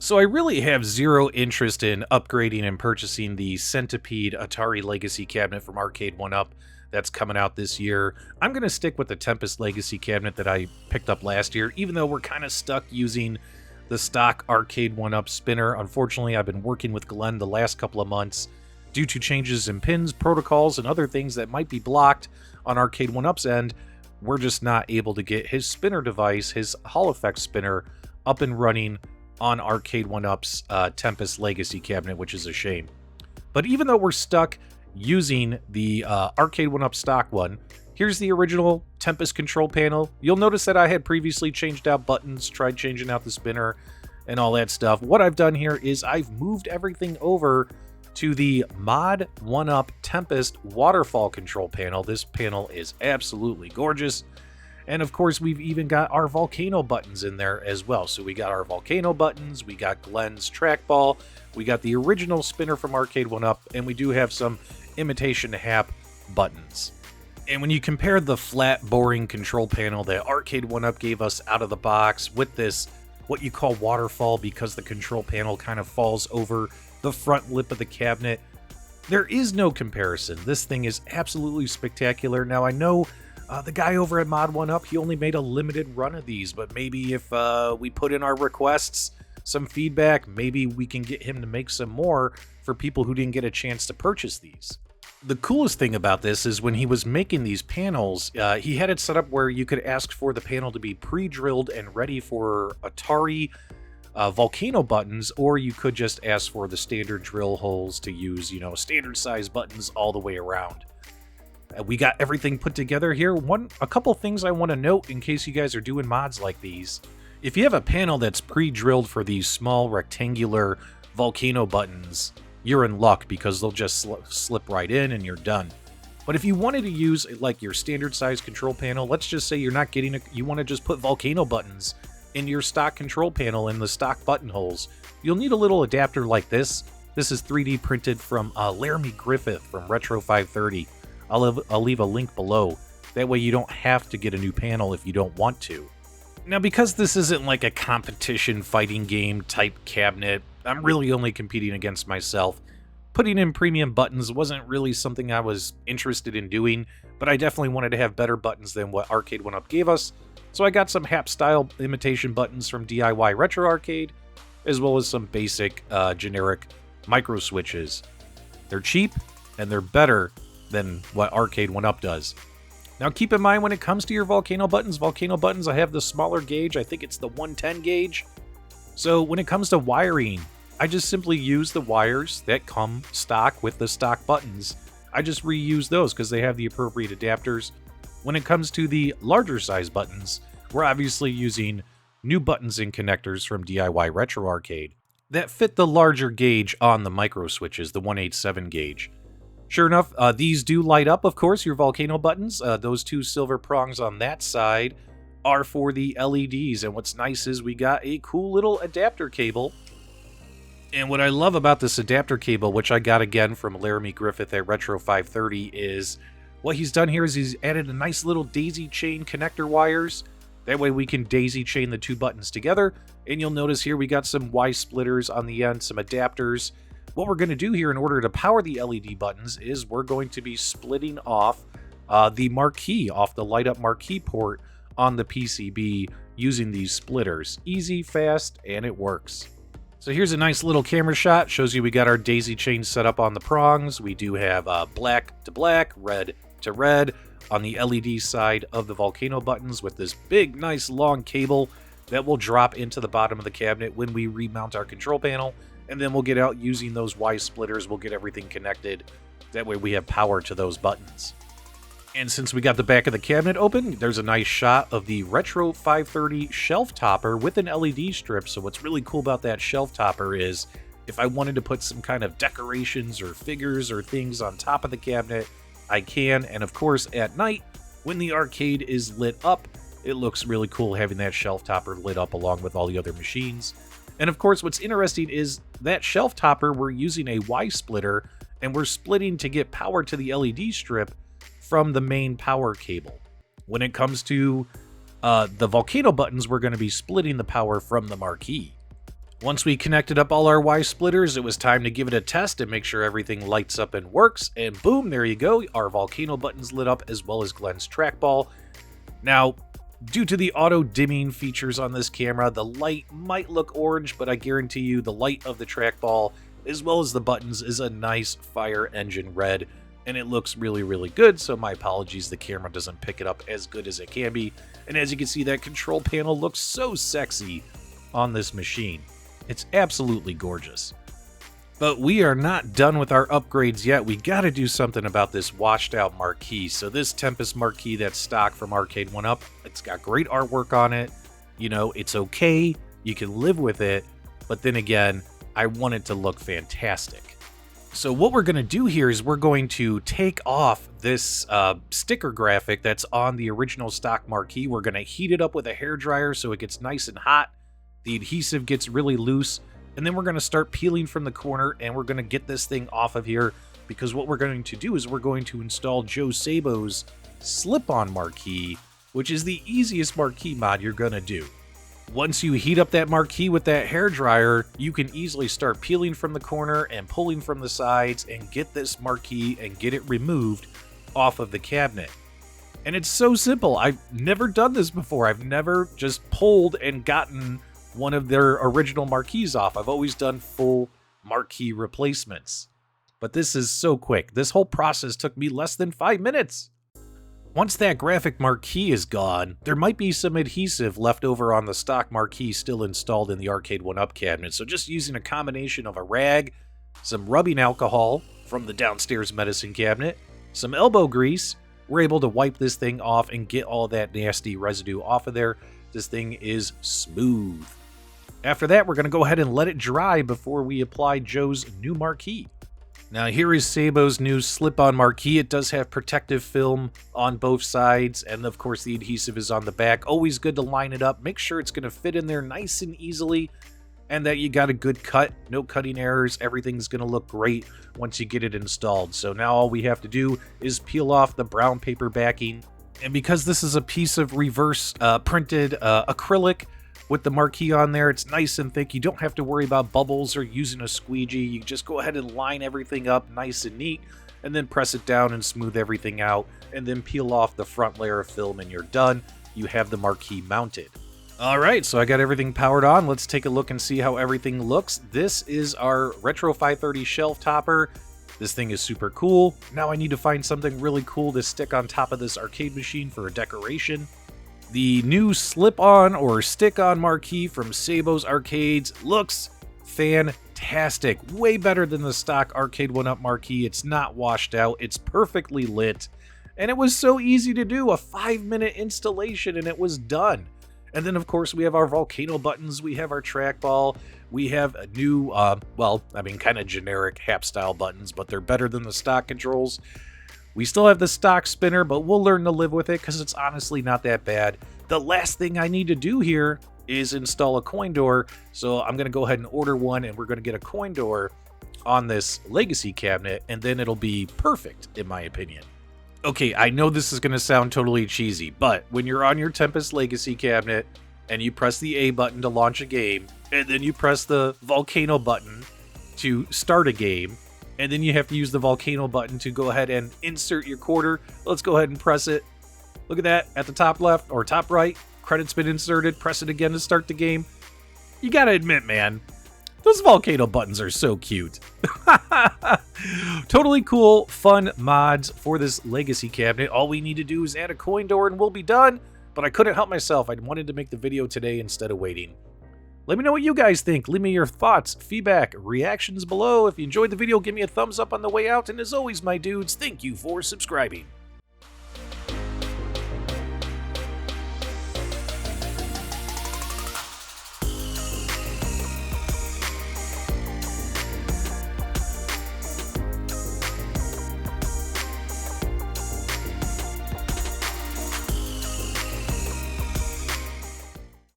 So I really have zero interest in upgrading and purchasing the Centipede Atari Legacy Cabinet from Arcade1Up that's coming out this year. I'm going to stick with the Tempest Legacy Cabinet that I picked up last year, even though we're kind of stuck using the stock Arcade1Up spinner. Unfortunately, I've been working with Glenn the last couple of months due to changes in pins, protocols, and other things that might be blocked on Arcade1Up's end. We're just not able to get his spinner device, his Hall Effect spinner, up and running on Arcade1Up's Tempest Legacy Cabinet, which is a shame. But even though we're stuck using the Arcade1Up stock one, here's the original Tempest control panel. You'll notice that I had previously changed out buttons, tried changing out the spinner, and all that stuff. What I've done here is I've moved everything over to the Mod 1UP Tempest waterfall control panel. This panel is absolutely gorgeous. And of course, we've even got our Volcano buttons in there as well. So we got our Volcano buttons, we got Glenn's trackball, we got the original spinner from Arcade1Up, and we do have some imitation Hap buttons. And when you compare the flat, boring control panel that Arcade1Up gave us out of the box with this, what you call waterfall, because the control panel kind of falls over the front lip of the cabinet, there is no comparison. This thing is absolutely spectacular. Now, I know the guy over at Mod 1UP, he only made a limited run of these, but maybe if we put in our requests, some feedback, maybe we can get him to make some more for people who didn't get a chance to purchase these. The coolest thing about this is when he was making these panels, he had it set up where you could ask for the panel to be pre-drilled and ready for Atari Volcano buttons, or you could just ask for the standard drill holes to use, standard size buttons all the way around. We got everything put together here. A couple things I want to note in case you guys are doing mods like these. If you have a panel that's pre-drilled for these small rectangular Volcano buttons, you're in luck because they'll just slip right in and you're done. But if you wanted to use like your standard size control panel, let's just say you're not getting you want to just put Volcano buttons in your stock control panel in the stock button holes, you'll need a little adapter like this. This is 3D printed from Laramie Griffith from Retro 530. I'll leave a link below. That way you don't have to get a new panel if you don't want to. Now, because this isn't like a competition fighting game type cabinet, I'm really only competing against myself. Putting in premium buttons wasn't really something I was interested in doing, but I definitely wanted to have better buttons than what Arcade1Up gave us. So I got some Hap-style imitation buttons from DIY Retro Arcade, as well as some basic, generic micro switches. They're cheap, and they're better than what Arcade1Up does. Now keep in mind when it comes to your Volcano buttons, I have the smaller gauge. I think it's the 110 gauge. So when it comes to wiring, I just simply use the wires that come stock with the stock buttons. I just reuse those because they have the appropriate adapters. When it comes to the larger size buttons, we're obviously using new buttons and connectors from DIY Retro Arcade that fit the larger gauge on the micro switches, the 187 gauge. Sure enough, these do light up, of course, your Volcano buttons. Those two silver prongs on that side are for the LEDs. And what's nice is we got a cool little adapter cable. And what I love about this adapter cable, which I got again from Laramie Griffith at Retro 530, is what he's done here is he's added a nice little daisy chain connector wires. That way we can daisy chain the two buttons together. And you'll notice here we got some Y splitters on the end, some adapters. What we're going to do here in order to power the LED buttons is we're going to be splitting off the marquee, off the light up marquee port on the PCB using these splitters. Easy, fast, and it works. So here's a nice little camera shot. Shows you we got our daisy chain set up on the prongs. We do have black to black, red to red on the LED side of the Volcano buttons with this big, nice, long cable that will drop into the bottom of the cabinet when we remount our control panel. And then we'll get out using those Y splitters. We'll get everything connected. That way we have power to those buttons. And since we got the back of the cabinet open, there's a nice shot of the Retro 530 shelf topper with an LED strip. So what's really cool about that shelf topper is if I wanted to put some kind of decorations or figures or things on top of the cabinet, I can. And of course, at night, when the arcade is lit up, it looks really cool having that shelf topper lit up along with all the other machines. And of course, what's interesting is that shelf topper, we're using a Y splitter, and we're splitting to get power to the LED strip from the main power cable. When it comes to the Volcano buttons, we're going to be splitting the power from the marquee. Once we connected up all our Y splitters, it was time to give it a test and make sure everything lights up and works, and boom, there you go, our Volcano buttons lit up as well as Glenn's trackball. Now, due to the auto dimming features on this camera, the light might look orange, but I guarantee you the light of the trackball as well as the buttons is a nice fire engine red, and it looks really, really good, so my apologies, the camera doesn't pick it up as good as it can be. And as you can see, that control panel looks so sexy on this machine. It's absolutely gorgeous. But we are not done with our upgrades yet. We gotta do something about this washed out marquee. So this Tempest marquee that's stock from Arcade1Up, it's got great artwork on it. You know, it's okay, you can live with it, but then again, I want it to look fantastic. So what we're gonna do here is we're going to take off this sticker graphic that's on the original stock marquee. We're gonna heat it up with a hairdryer so it gets nice and hot. The adhesive gets really loose, and then we're going to start peeling from the corner, and we're going to get this thing off of here, because what we're going to do is we're going to install Joe Sabo's slip-on marquee, which is the easiest marquee mod you're going to do. Once you heat up that marquee with that hairdryer, you can easily start peeling from the corner and pulling from the sides and get this marquee and get it removed off of the cabinet. And it's so simple. I've never done this before. I've never just pulled and gotten one of their original marquees off. I've always done full marquee replacements. But this is so quick. This whole process took me less than 5 minutes. Once that graphic marquee is gone, there might be some adhesive left over on the stock marquee still installed in the Arcade1Up cabinet. So just using a combination of a rag, some rubbing alcohol from the downstairs medicine cabinet, some elbow grease, we're able to wipe this thing off and get all that nasty residue off of there. This thing is smooth. After that, we're going to go ahead and let it dry before we apply Joe's new marquee. Now here is Sabo's new slip-on marquee. It does have protective film on both sides, and of course the adhesive is on the back. Always good to line it up. Make sure it's going to fit in there nice and easily, and that you got a good cut. No cutting errors. Everything's going to look great once you get it installed. So now all we have to do is peel off the brown paper backing. And because this is a piece of reverse printed acrylic, with the marquee on there, it's nice and thick. You don't have to worry about bubbles or using a squeegee. You just go ahead and line everything up nice and neat, and then press it down and smooth everything out, and then peel off the front layer of film, and you're done. You have the marquee mounted. All right, so I got everything powered on. Let's take a look and see how everything looks. This is our Retro 530 shelf topper. This thing is super cool. Now I need to find something really cool to stick on top of this arcade machine for a decoration. The new slip-on or stick-on marquee from Sabo's Arcades looks fantastic. Way better than the stock Arcade1Up marquee. It's not washed out. It's perfectly lit. And it was so easy to do. A 5-minute installation and it was done. And then, of course, we have our Volcano buttons. We have our trackball. We have a new, kind of generic Hap-style buttons, but they're better than the stock controls. We still have the stock spinner, but we'll learn to live with it because it's honestly not that bad. The last thing I need to do here is install a coin door, so I'm going to go ahead and order one, and we're going to get a coin door on this Legacy cabinet, and then it'll be perfect, in my opinion. Okay, I know this is going to sound totally cheesy, but when you're on your Tempest Legacy cabinet, and you press the A button to launch a game, and then you press the Volcano button to start a game, and then you have to use the Volcano button to go ahead and insert your quarter. Let's go ahead and press it. Look at that, at the top left or top right, credit's been inserted. Press it again to start the game. You gotta admit, man, those Volcano buttons are so cute. Totally cool, fun mods for this Legacy cabinet. All we need to do is add a coin door and we'll be done. But I couldn't help myself. I wanted to make the video today instead of waiting. Let me know what you guys think. Leave me your thoughts, feedback, reactions below. If you enjoyed the video, give me a thumbs up on the way out. And as always, my dudes, thank you for subscribing.